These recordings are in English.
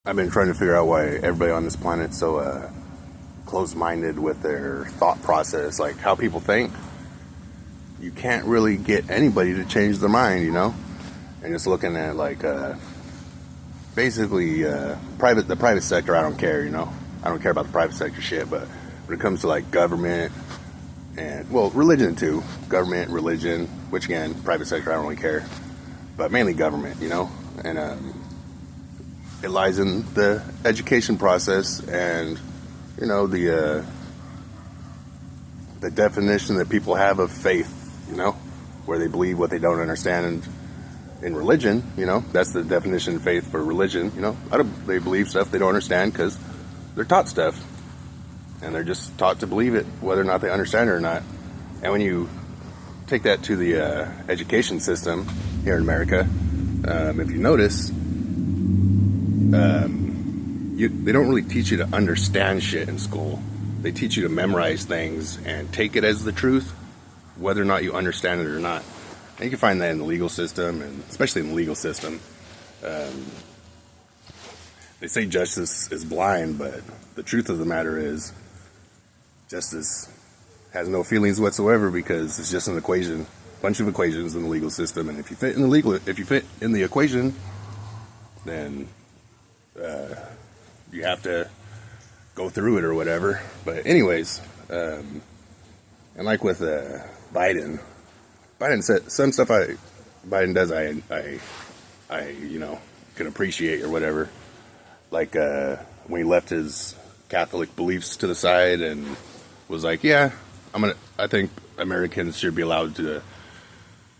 I've been trying to figure out why everybody on this planet's so closed-minded with their thought process, like how people think. You can't really get anybody to change their mind, And just looking at basically the private sector, I don't care, I don't care about the private sector shit, but when it comes to like government and religion too, government, religion, which again, private sector, I don't really care, but mainly government, and it lies in the education process and the definition that people have of faith, where they believe what they don't understand in religion, that's the definition of faith for religion, they believe stuff they don't understand because they're taught stuff and they're just taught to believe it whether or not they understand it or not. And when you take that to the education system here in America, if you notice, they don't really teach you to understand shit in school. They teach you to memorize things and take it as the truth, whether or not you understand it or not. And you can find that in the legal system, and especially in the legal system. They say justice is blind, but the truth of the matter is justice has no feelings whatsoever because it's just an equation, bunch of equations in the legal system. And if you fit in the equation, then you have to go through it or whatever. But anyways, and like with Biden said some stuff Biden does I can appreciate or whatever. Like when he left his Catholic beliefs to the side and was like, yeah, I think Americans should be allowed to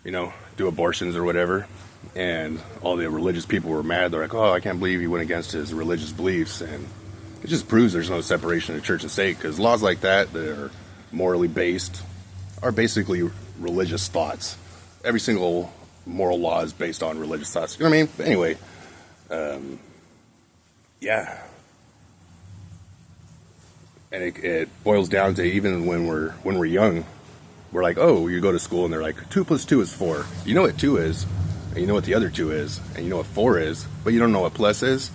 do abortions or whatever. And all the religious people were mad. They're like, oh, I can't believe he went against his religious beliefs. And it just proves there's no separation of church and state, because laws like that are morally based are basically religious thoughts. Every single moral law is based on religious thoughts. You know what I mean? But anyway, yeah. And it boils down to, even when we're young, we're like, oh, you go to school and they're like, 2 + 2 is 4. You know what 2 is. And you know what the other 2 is, and you know what 4 is, but you don't know what plus is.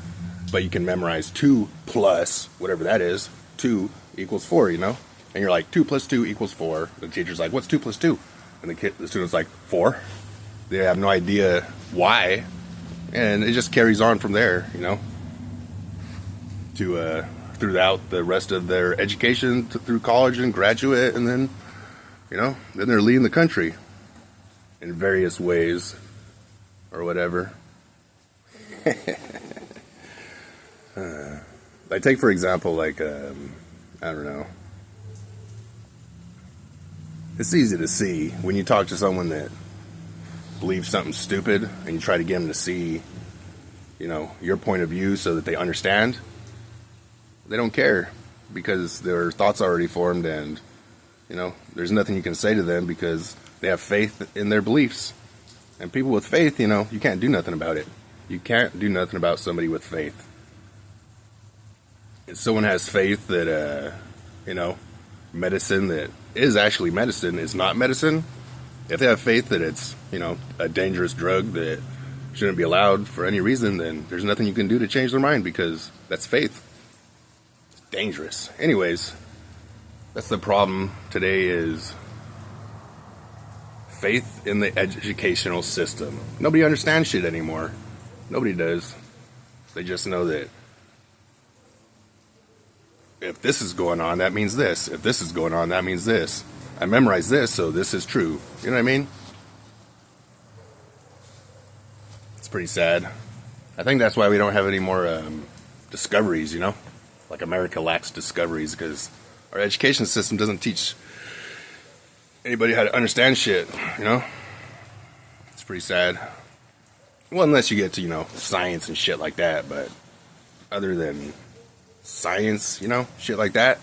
But you can memorize 2 plus whatever that is. 2 equals 4, And you're like, 2 + 2 = 4. The teacher's like, what's 2 + 2? And the student's like, 4. They have no idea why, and it just carries on from there, to throughout the rest of their education through college and graduate, and then then they're leading the country in various ways. Or whatever. I take, for example, I don't know. It's easy to see when you talk to someone that believes something stupid and you try to get them to see, your point of view so that they understand. They don't care because their thoughts are already formed, and, there's nothing you can say to them because they have faith in their beliefs. And people with faith, you can't do nothing about it. You can't do nothing about somebody with faith. If someone has faith that, medicine that is actually medicine is not medicine, if they have faith that it's, a dangerous drug that shouldn't be allowed for any reason, then there's nothing you can do to change their mind because that's faith. It's dangerous. Anyways, that's the problem today, is faith in the educational system. Nobody understands shit anymore. Nobody does. They just know that if this is going on, that means this. If this is going on, that means this. I memorized this, so this is true. You know what I mean? It's pretty sad. I think that's why we don't have any more discoveries, Like America lacks discoveries because our education system doesn't teach anybody how to understand shit, It's pretty sad. Well, unless you get to, science and shit like that, but other than science, shit like that,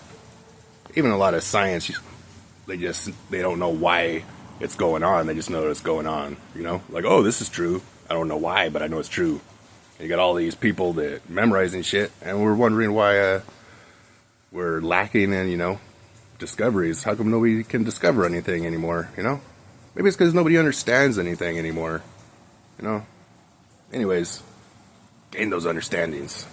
even a lot of science, they don't know why it's going on. They just know that it's going on, Like, oh, this is true. I don't know why, but I know it's true. And you got all these people that memorizing shit, and we're wondering why we're lacking in, discoveries. How come nobody can discover anything anymore, Maybe it's because nobody understands anything anymore, Anyways, gain those understandings.